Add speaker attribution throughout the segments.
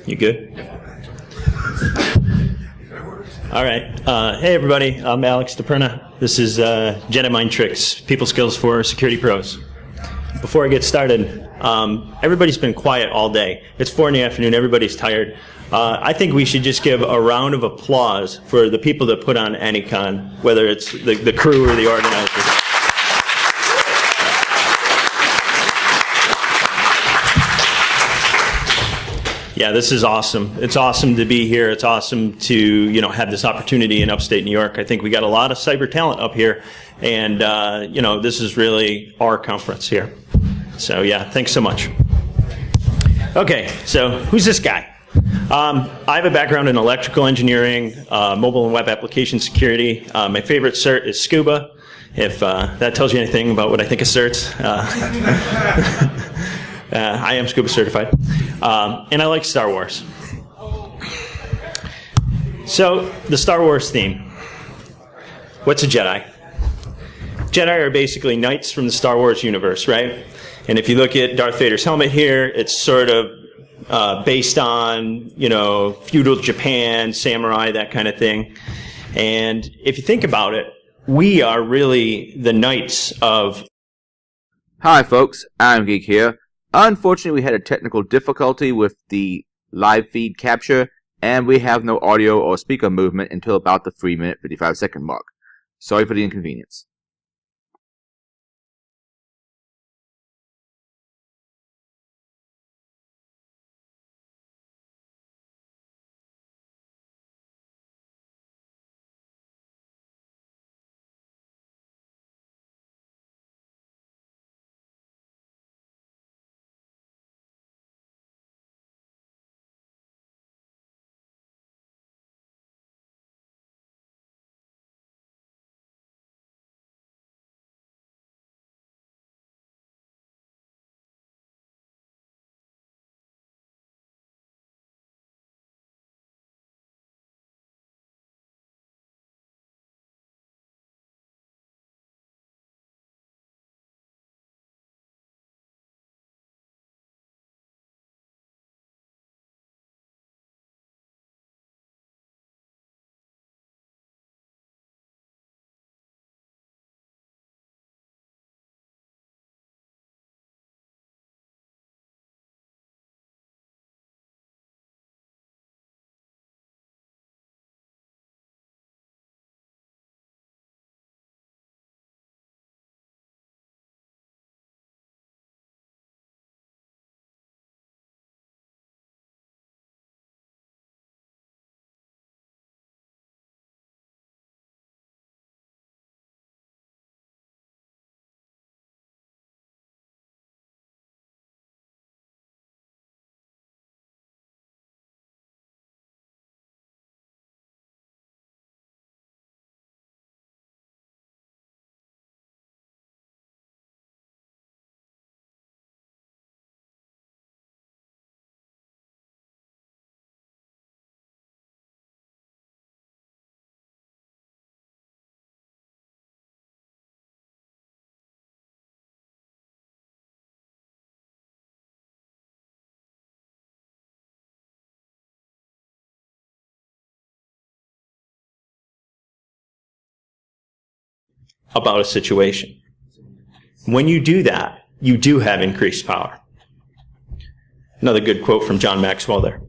Speaker 1: You good? All right. Hey, everybody. I'm Alex DiPerna. This is Jedi Mind Tricks, People Skills for Security Pros. Before I get started, everybody's been quiet all day. It's 4 in the afternoon. Everybody's tired. I think we should just give a round of applause for the people that put on AnyCon, whether it's the crew or the organizers. Yeah, this is awesome. It's awesome to be here. It's awesome to have this opportunity in upstate New York. I think we got a lot of cyber talent up here, and this is really our conference here. So yeah, thanks so much. Okay, so who's this guy? I have a background in electrical engineering, mobile and web application security. My favorite cert is Scuba, if that tells you anything about what I think of certs. I am Scuba certified. And I like Star Wars. So, the Star Wars theme. What's a Jedi? Jedi are basically knights from the Star Wars universe, right? And if you look at Darth Vader's helmet here, it's sort of based on, feudal Japan, samurai, that kind of thing. And if you think about it, we are really the knights of...
Speaker 2: Hi folks, I'm Geek here. Unfortunately, we had a technical difficulty with the live feed capture, and we have no audio or speaker movement until about the 3-minute 55-second mark. Sorry for the inconvenience.
Speaker 1: about a situation. When you do that, you do have increased power. Another good quote from John Maxwell there.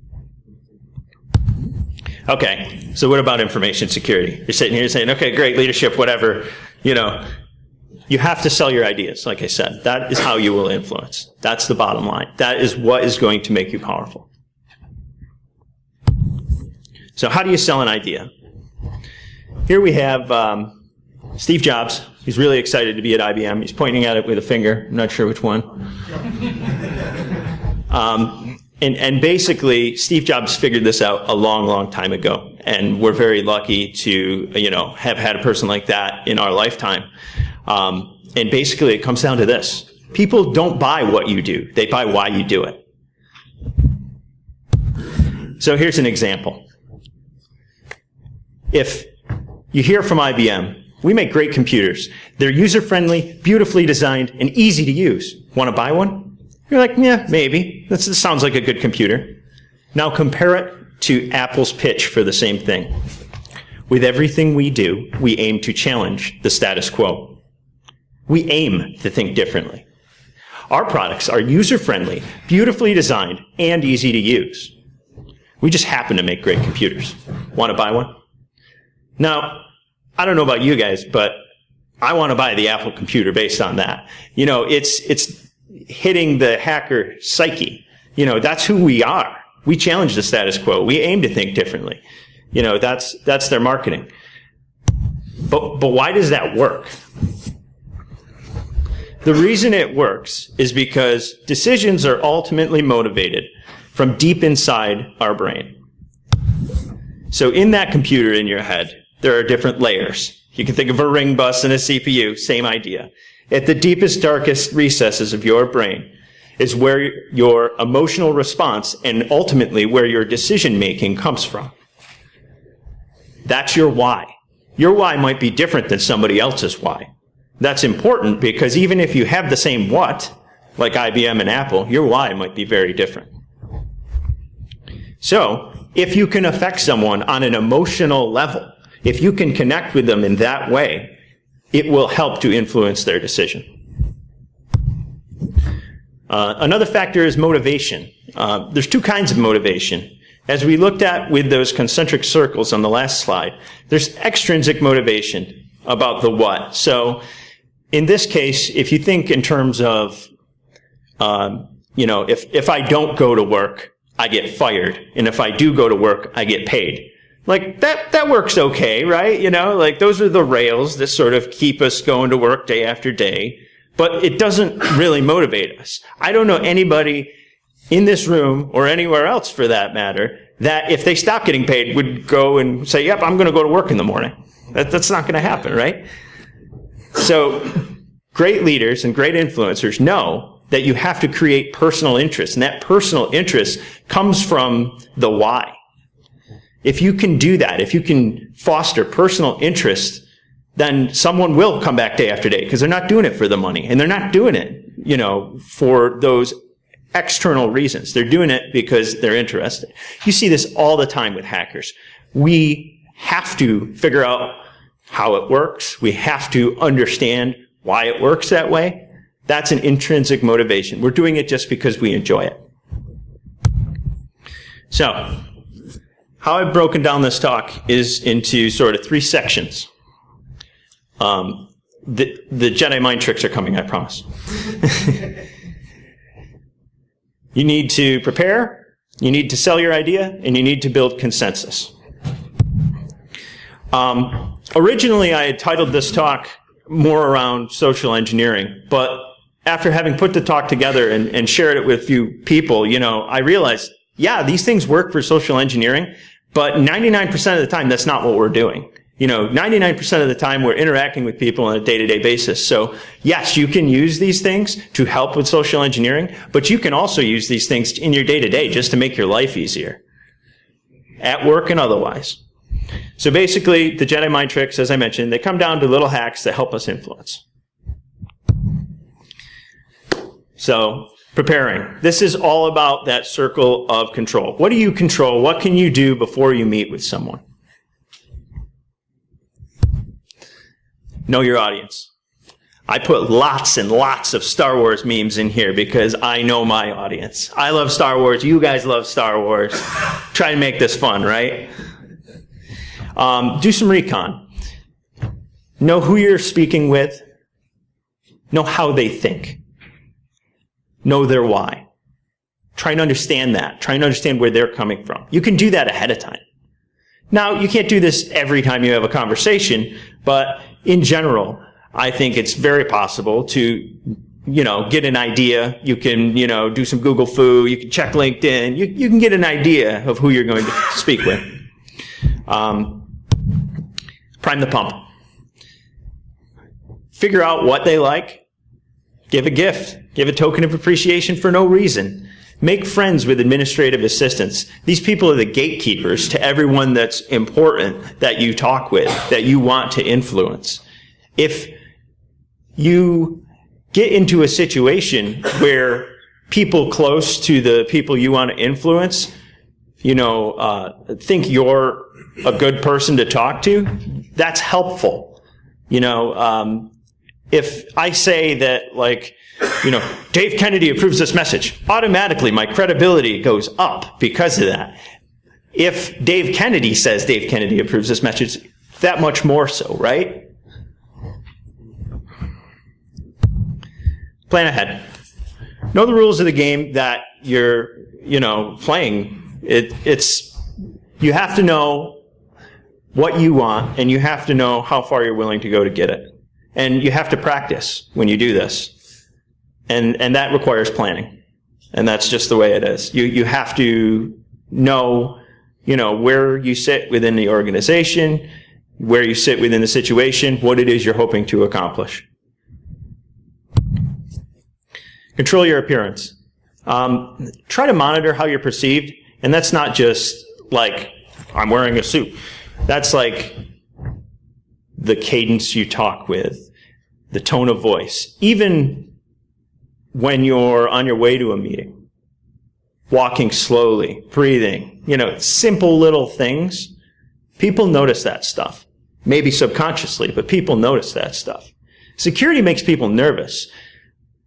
Speaker 1: Okay, so what about information security? You're sitting here saying, okay, great, leadership, whatever. You have to sell your ideas, like I said. That is how you will influence. That's the bottom line. That is what is going to make you powerful. So how do you sell an idea? Here we have Steve Jobs. He's really excited to be at IBM. He's pointing at it with a finger. I'm not sure which one. And basically, Steve Jobs figured this out a long, long time ago. And we're very lucky to, have had a person like that in our lifetime. And basically, it comes down to this. People don't buy what you do. They buy why you do it. So here's an example. If you hear from IBM, we make great computers. They're user-friendly, beautifully designed, and easy to use. Want to buy one? You're like, yeah, maybe. This sounds like a good computer. Now compare it to Apple's pitch for the same thing. With everything we do, we aim to challenge the status quo. We aim to think differently. Our products are user-friendly, beautifully designed, and easy to use. We just happen to make great computers. Want to buy one? Now, I don't know about you guys, but I want to buy the Apple computer based on that. You know, it's hitting the hacker psyche. You know, that's who we are. We challenge the status quo. We aim to think differently. You know, that's their marketing. But why does that work? The reason it works is because decisions are ultimately motivated from deep inside our brain. So in that computer in your head, there are different layers. You can think of a ring bus and a CPU, same idea. At the deepest, darkest recesses of your brain is where your emotional response and ultimately where your decision making comes from. That's your why. Your why might be different than somebody else's why. That's important because even if you have the same what, like IBM and Apple, your why might be very different. So, if you can affect someone on an emotional level, if you can connect with them in that way, it will help to influence their decision. Another factor is motivation. There's two kinds of motivation. As we looked at with those concentric circles on the last slide, there's extrinsic motivation about the what. So, in this case, if you think in terms of, you know, if I don't go to work, I get fired. And if I do go to work, I get paid. Like, that works okay, right? You know, like, those are the rails that sort of keep us going to work day after day. But it doesn't really motivate us. I don't know anybody in this room, or anywhere else for that matter, that if they stop getting paid would go and say, yep, I'm going to go to work in the morning. That's not going to happen, right? So, great leaders and great influencers know that you have to create personal interest, and that personal interest comes from the why. If you can do that, if you can foster personal interest, then someone will come back day after day, because they're not doing it for the money, and they're not doing it, you know, for those external reasons. They're doing it because they're interested. You see this all the time with hackers. We have to figure out how it works. We have to understand why it works that way. That's an intrinsic motivation. We're doing it just because we enjoy it. So, how I've broken down this talk is into sort of three sections. The Jedi mind tricks are coming, I promise. You need to prepare, you need to sell your idea, and you need to build consensus. Originally, I had titled this talk more around social engineering, but after having put the talk together and shared it with a few people, you know, I realized, yeah, these things work for social engineering, but 99% of the time, that's not what we're doing. You know, 99% of the time, we're interacting with people on a day-to-day basis. So, yes, you can use these things to help with social engineering, but you can also use these things in your day-to-day just to make your life easier, at work and otherwise. So basically, the Jedi mind tricks, as I mentioned, they come down to little hacks that help us influence. So, preparing. This is all about that circle of control. What do you control? What can you do before you meet with someone? Know your audience. I put lots and lots of Star Wars memes in here because I know my audience. I love Star Wars. You guys love Star Wars. Try to make this fun, right? Do some recon. Know who you're speaking with. Know how they think. Know their why. Try and understand that. Try and understand where they're coming from. You can do that ahead of time. Now, you can't do this every time you have a conversation, but in general, I think it's very possible to, you know, get an idea. You can, you know, do some Google Foo. You can check LinkedIn. You can get an idea of who you're going to speak with. Prime the pump. Figure out what they like. Give a gift. Give a token of appreciation for no reason. Make friends with administrative assistants. These people are the gatekeepers to everyone that's important that you talk with, that you want to influence. If you get into a situation where people close to the people you want to influence, think you're a good person to talk to, that's helpful. If I say that, like, Dave Kennedy approves this message, automatically my credibility goes up because of that. If Dave Kennedy says Dave Kennedy approves this message, that much more so, right? Plan ahead. Know the rules of the game that you're, playing. You have to know what you want, and you have to know how far you're willing to go to get it. And you have to practice when you do this. And that requires planning. And that's just the way it is. You have to know, where you sit within the organization, where you sit within the situation, what it is you're hoping to accomplish. Control your appearance. Try to monitor how you're perceived. And that's not just like, I'm wearing a suit. That's like the cadence you talk with, the tone of voice. Even when you're on your way to a meeting, walking slowly, breathing, simple little things. People notice that stuff. Maybe subconsciously, but people notice that stuff. Security makes people nervous.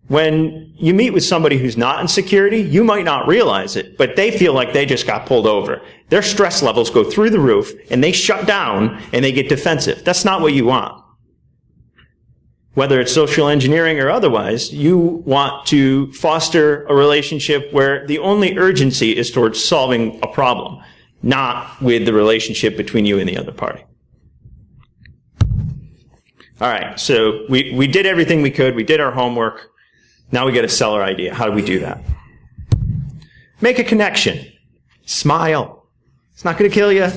Speaker 1: When you meet with somebody who's not in security, you might not realize it, but they feel like they just got pulled over. Their stress levels go through the roof, and they shut down, and they get defensive. That's not what you want. Whether it's social engineering or otherwise, you want to foster a relationship where the only urgency is towards solving a problem, not with the relationship between you and the other party. All right, so we did everything we could. We did our homework. Now we got to sell our idea. How do we do that? Make a connection. Smile. It's not going to kill you.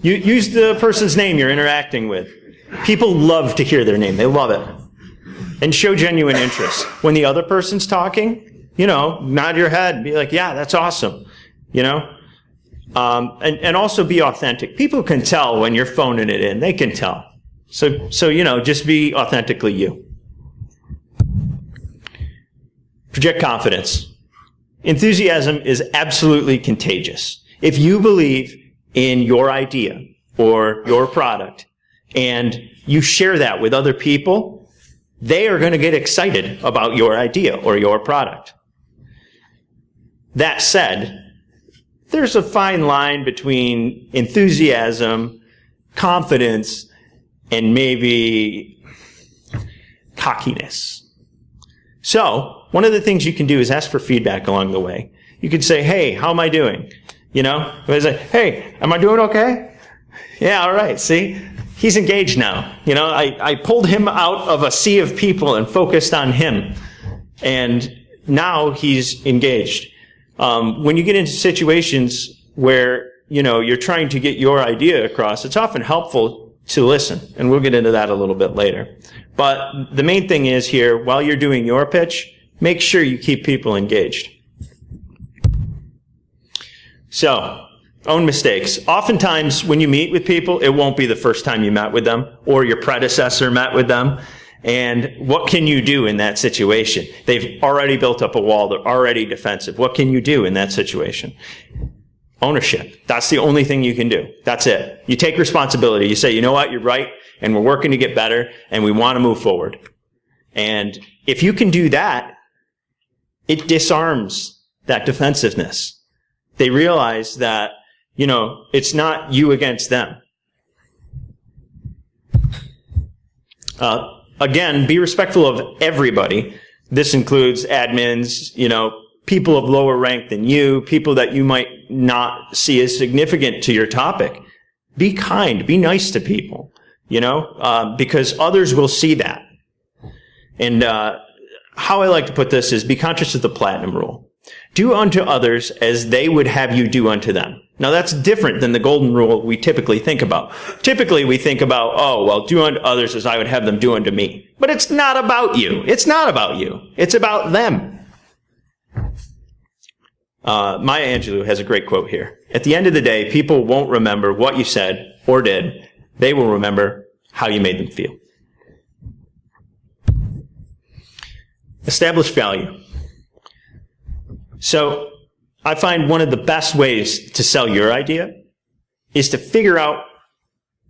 Speaker 1: Use the person's name you're interacting with. People love to hear their name. They love it. And show genuine interest. When the other person's talking, nod your head. Be like, yeah, that's awesome. And also be authentic. People can tell when you're phoning it in. They can tell. So just be authentically you. Project confidence. Enthusiasm is absolutely contagious. If you believe in your idea or your product and you share that with other people, they are going to get excited about your idea or your product. That said, there's a fine line between enthusiasm, confidence, and maybe cockiness. So, one of the things you can do is ask for feedback along the way. You could say, hey, how am I doing? Say, hey, am I doing okay? Yeah, all right, see? He's engaged now. I pulled him out of a sea of people and focused on him. And now he's engaged. When you get into situations where, you're trying to get your idea across, it's often helpful to listen. And we'll get into that a little bit later. But the main thing is here, while you're doing your pitch, make sure you keep people engaged. So, own mistakes. Oftentimes, when you meet with people, it won't be the first time you met with them, or your predecessor met with them. And what can you do in that situation? They've already built up a wall. They're already defensive. What can you do in that situation? Ownership. That's the only thing you can do. That's it. You take responsibility. You say, you know what, you're right, and we're working to get better, and we want to move forward. And if you can do that, it disarms that defensiveness. They realize that, it's not you against them. Again, be respectful of everybody. This includes admins, people of lower rank than you, people that you might not see as significant to your topic. Be kind, be nice to people, because others will see that. And how I like to put this is be conscious of the platinum rule. Do unto others as they would have you do unto them. Now that's different than the golden rule we typically think about. Typically we think about, do unto others as I would have them do unto me. But it's not about you. It's not about you. It's about them. Maya Angelou has a great quote here. At the end of the day, people won't remember what you said or did. They will remember how you made them feel. Establish value. So I find one of the best ways to sell your idea is to figure out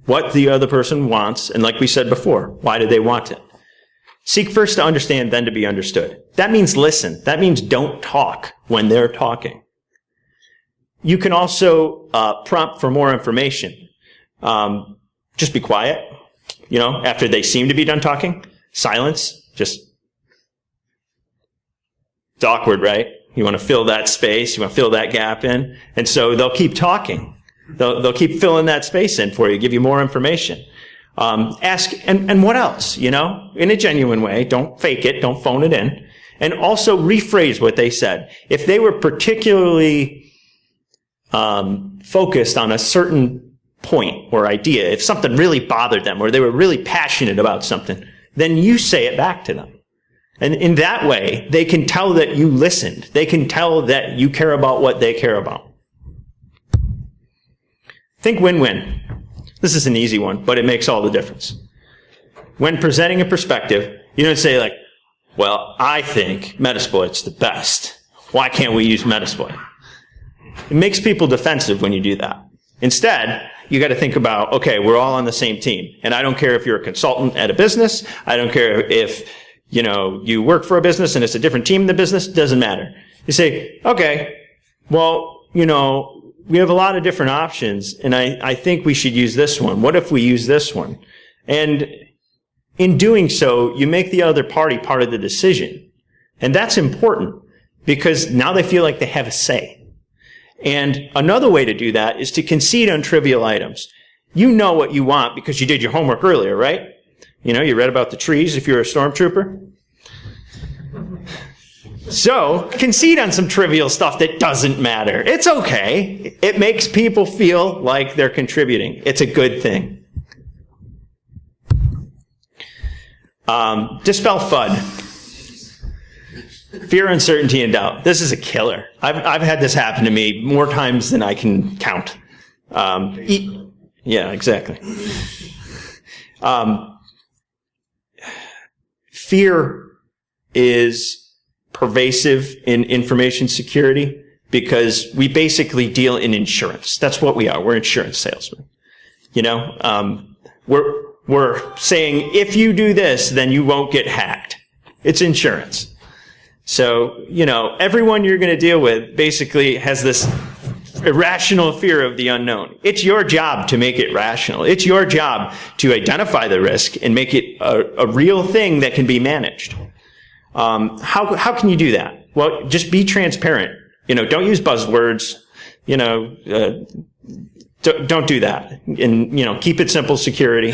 Speaker 1: what the other person wants, and like we said before, why do they want it? Seek first to understand, then to be understood. That means listen. That means don't talk when they're talking. You can also prompt for more information. Just be quiet. After they seem to be done talking, silence. It's awkward, right? You want to fill that space. You want to fill that gap in. And so they'll keep talking. They'll keep filling that space in for you, give you more information. Ask, and what else, in a genuine way. Don't fake it. Don't phone it in. And also rephrase what they said. If they were particularly focused on a certain point or idea, if something really bothered them or they were really passionate about something, then you say it back to them. And in that way, they can tell that you listened. They can tell that you care about what they care about. Think win-win. This is an easy one, but it makes all the difference. When presenting a perspective, you don't say like, well, I think Metasploit's the best. Why can't we use Metasploit? It makes people defensive when you do that. Instead, you got to think about, okay, we're all on the same team. And I don't care if you're a consultant at a business. I don't care if, you work for a business and it's a different team in the business. It doesn't matter. You say, okay, well, we have a lot of different options, and I think we should use this one. What if we use this one? And in doing so, you make the other party part of the decision. And that's important because now they feel like they have a say. And another way to do that is to concede on trivial items. You know what you want because you did your homework earlier, right? You read about the trees if you're a stormtrooper. So, concede on some trivial stuff that doesn't matter. It's okay. It makes people feel like they're contributing. It's a good thing. Dispel FUD. Fear, uncertainty, and doubt. This is a killer. I've had this happen to me more times than I can count. Yeah, exactly. Fear is pervasive in information security because we basically deal in insurance. That's what we are. We're insurance salesmen. We're saying if you do this, then you won't get hacked. It's insurance. So, everyone you're going to deal with basically has this irrational fear of the unknown. It's your job to make it rational. It's your job to identify the risk and make it a real thing that can be managed. How can you do that? Well, just be transparent. Don't use buzzwords. Don't do that. And, keep it simple security.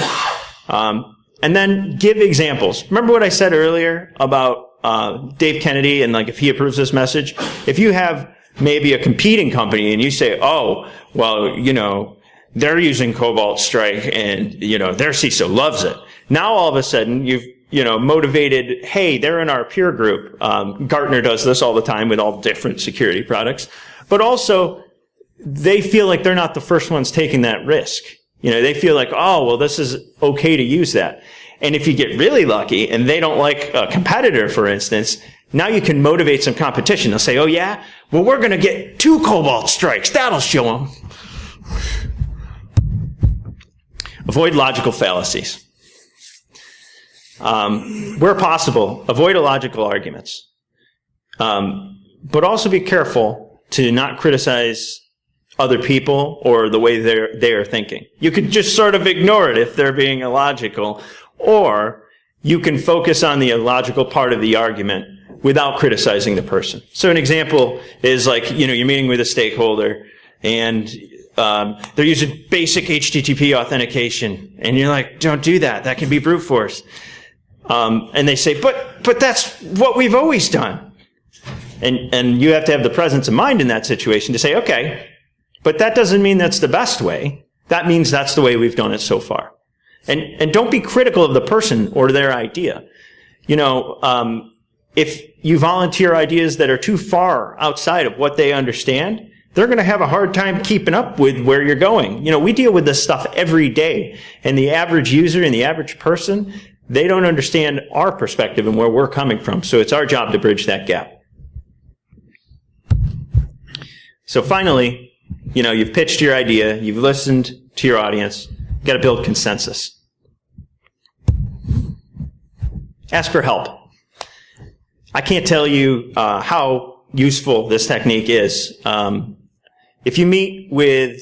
Speaker 1: And then give examples. Remember what I said earlier about Dave Kennedy and if he approves this message? If you have maybe a competing company and you say, oh, well, they're using Cobalt Strike and, their CISO loves it. Now all of a sudden you've, motivated, hey, they're in our peer group. Gartner does this all the time with all different security products. But also, they feel like they're not the first ones taking that risk. They feel like, oh, well, this is okay to use that. And if you get really lucky and they don't like a competitor, for instance, now you can motivate some competition. They'll say, oh, yeah? Well, we're going to get 2 Cobalt Strikes. That'll show them. Avoid logical fallacies. Where possible, avoid illogical arguments. But also be careful to not criticize other people or the way they are thinking. You could just sort of ignore it if they're being illogical, or you can focus on the illogical part of the argument without criticizing the person. So an example is you're meeting with a stakeholder and they're using basic HTTP authentication, and you're like, don't do that. That can be brute force. And they say, but that's what we've always done. And you have to have the presence of mind in that situation to say, okay, but that doesn't mean that's the best way. That means that's the way we've done it so far. And don't be critical of the person or their idea. If you volunteer ideas that are too far outside of what they understand, they're going to have a hard time keeping up with where you're going. We deal with this stuff every day. And the average user and the average person, they don't understand our perspective and where we're coming from. So it's our job to bridge that gap. So finally, you've pitched your idea, you've listened to your audience, you've got to build consensus. Ask for help. I can't tell you how useful this technique is. If you meet with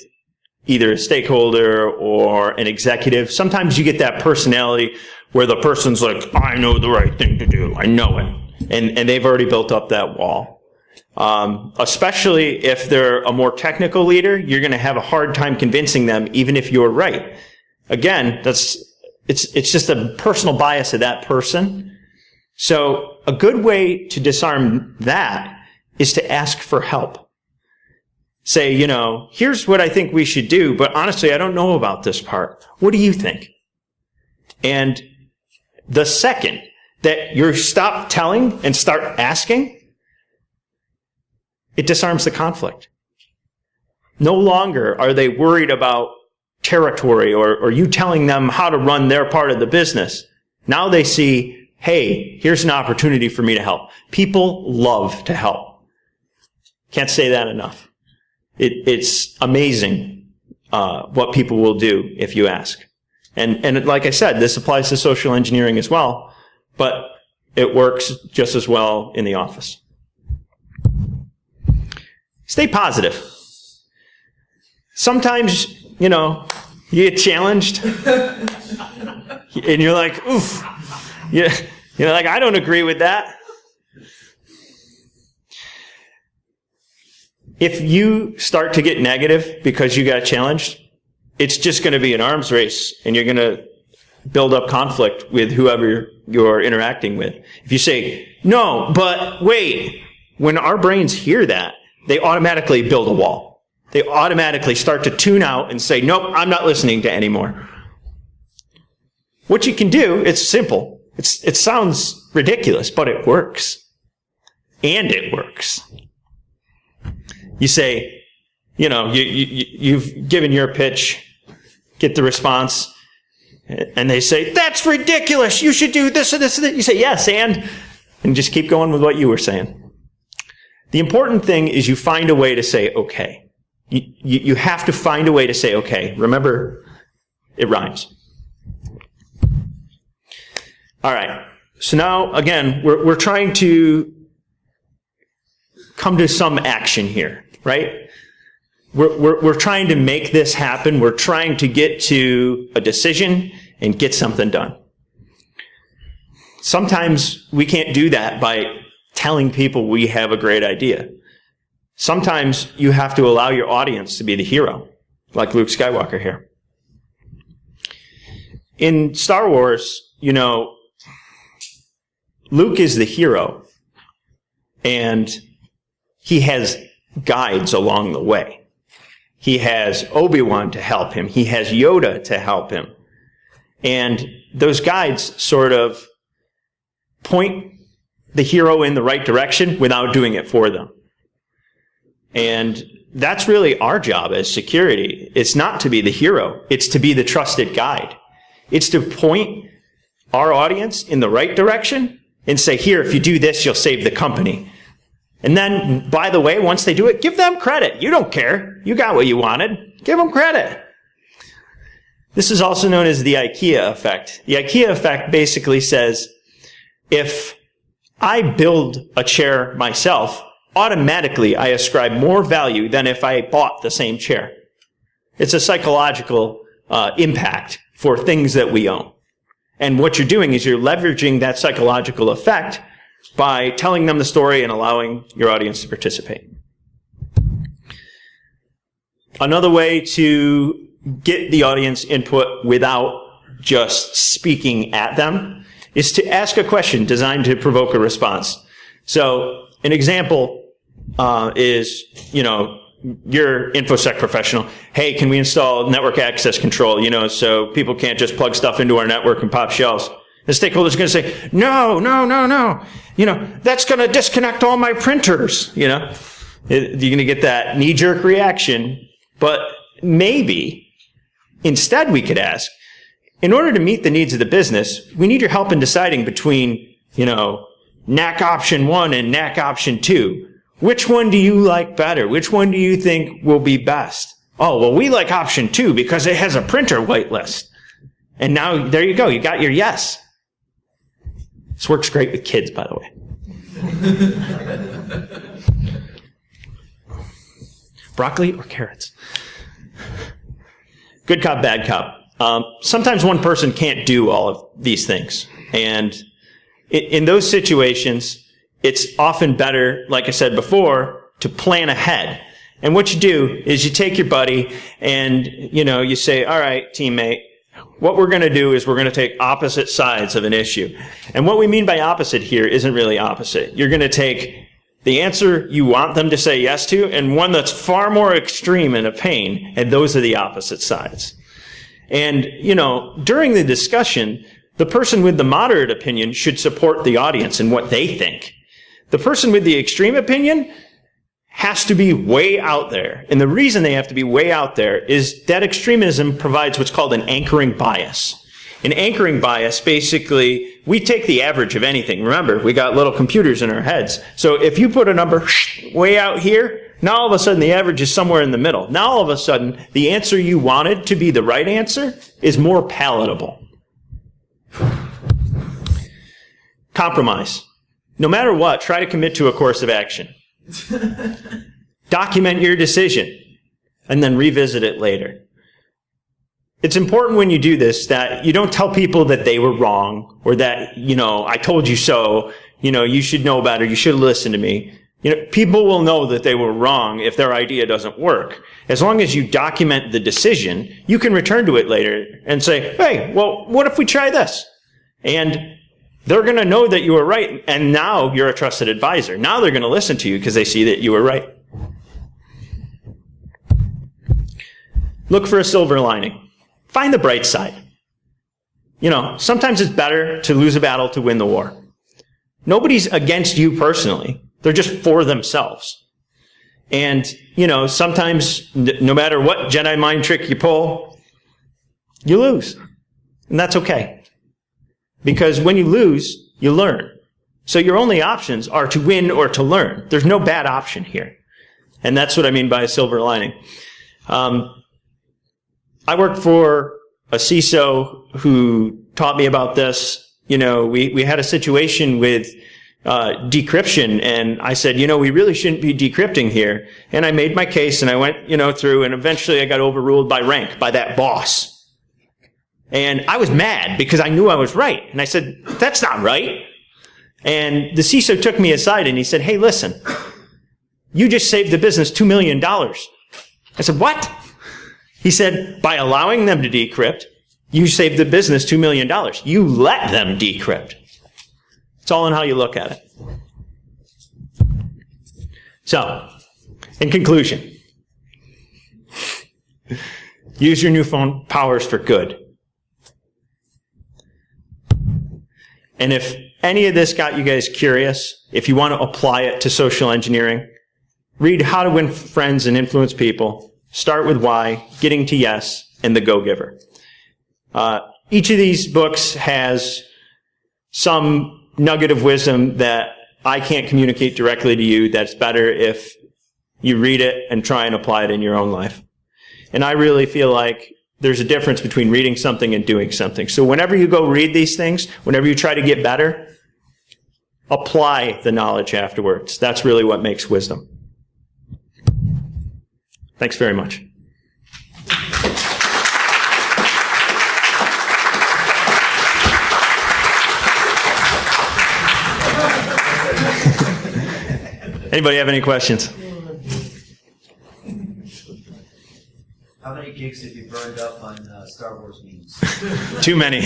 Speaker 1: either a stakeholder or an executive, sometimes you get that personality where the person's like, I know the right thing to do, I know it. And they've already built up that wall. Especially if they're a more technical leader, you're going to have a hard time convincing them, even if you're right. Again, it's just a personal bias of that person. So a good way to disarm that is to ask for help. Say, here's what I think we should do, but honestly, I don't know about this part. What do you think? And the second that you stop telling and start asking, it disarms the conflict. No longer are they worried about territory or you telling them how to run their part of the business. Now they see, hey, here's an opportunity for me to help. People love to help. Can't say that enough. It's amazing what people will do if you ask. And like I said, this applies to social engineering as well, but it works just as well in the office. Stay positive. Sometimes, you get challenged and you're like, oof, like, I don't agree with that. If you start to get negative because you got challenged, it's just going to be an arms race and you're going to build up conflict with whoever you're interacting with. If you say, no, but wait, when our brains hear that, they automatically build a wall. They automatically start to tune out and say, nope, I'm not listening to anymore. What you can do, it's simple. It sounds ridiculous, but it works. And it works. You say, you've given your pitch, get the response, and they say, that's ridiculous, you should do this and this and that. You say, yes, and just keep going with what you were saying. The important thing is you find a way to say okay. You have to find a way to say okay. Remember, it rhymes. All right. So now, again, we're trying to come to some action here, right? We're trying to make this happen. We're trying to get to a decision and get something done. Sometimes we can't do that by telling people we have a great idea. Sometimes you have to allow your audience to be the hero, like Luke Skywalker here. In Star Wars, Luke is the hero, and he has guides along the way. He has Obi-Wan to help him. He has Yoda to help him. And those guides sort of point the hero in the right direction without doing it for them. And that's really our job as security. It's not to be the hero. It's to be the trusted guide. It's to point our audience in the right direction and say, here, if you do this, you'll save the company. And then, by the way, once they do it, give them credit. You don't care. You got what you wanted. Give them credit. This is also known as the IKEA effect. The IKEA effect basically says, if I build a chair myself, automatically I ascribe more value than if I bought the same chair. It's a psychological impact for things that we own. And what you're doing is you're leveraging that psychological effect by telling them the story and allowing your audience to participate. Another way to get the audience input without just speaking at them is to ask a question designed to provoke a response. So an example is, you're InfoSec professional. Hey, can we install network access control, so people can't just plug stuff into our network and pop shells? The stakeholder's going to say, no. That's going to disconnect all my printers, You're going to get that knee-jerk reaction. But maybe instead we could ask, in order to meet the needs of the business, we need your help in deciding between, NAC option 1 and NAC option 2. Which one do you like better? Which one do you think will be best? Oh, well, we like option 2 because it has a printer whitelist. And now, there you go. You got your yes. This works great with kids, by the way. Broccoli or carrots? Good cop, bad cop. Sometimes one person can't do all of these things. And in those situations, it's often better, like I said before, to plan ahead. And what you do is you take your buddy and, you say, all right, teammate, what we're going to do is we're going to take opposite sides of an issue. And what we mean by opposite here isn't really opposite. You're going to take the answer you want them to say yes to and one that's far more extreme and a pain, and those are the opposite sides. And, during the discussion, the person with the moderate opinion should support the audience in what they think. The person with the extreme opinion has to be way out there. And the reason they have to be way out there is that extremism provides what's called an anchoring bias. An anchoring bias, basically, we take the average of anything. Remember, we got little computers in our heads. So if you put a number way out here, now all of a sudden the average is somewhere in the middle. Now all of a sudden, the answer you wanted to be the right answer is more palatable. Compromise. No matter what, try to commit to a course of action. Document your decision and then revisit it later. It's important when you do this that you don't tell people that they were wrong or that, I told you so, you should know better, you should listen to me. People will know that they were wrong if their idea doesn't work. As long as you document the decision, you can return to it later and say, hey, well, what if we try this? And they're going to know that you were right, and now you're a trusted advisor. Now they're going to listen to you because they see that you were right. Look for a silver lining. Find the bright side. Sometimes it's better to lose a battle to win the war. Nobody's against you personally. They're just for themselves. And, sometimes, no matter what Jedi mind trick you pull, you lose. And that's okay. Because when you lose, you learn. So your only options are to win or to learn. There's no bad option here. And that's what I mean by a silver lining. I worked for a CISO who taught me about this. We had a situation with decryption, and I said, we really shouldn't be decrypting here. And I made my case, and I went, through, and eventually I got overruled by rank, by that boss. And I was mad because I knew I was right. And I said, that's not right. And the CISO took me aside and he said, hey, listen, you just saved the business $2 million. I said, what? He said, by allowing them to decrypt, you saved the business $2 million. You let them decrypt. It's all in how you look at it. So, in conclusion, use your newfound powers for good. And if any of this got you guys curious, if you want to apply it to social engineering, read How to Win Friends and Influence People, Start with Why, Getting to Yes, and The Go-Giver. Each of these books has some nugget of wisdom that I can't communicate directly to you that's better if you read it and try and apply it in your own life. And I really feel like there's a difference between reading something and doing something. So whenever you go read these things, whenever you try to get better, apply the knowledge afterwards. That's really what makes wisdom. Thanks very much. Anybody have any questions?
Speaker 3: How many gigs have you burned up on Star Wars memes?
Speaker 1: Too many.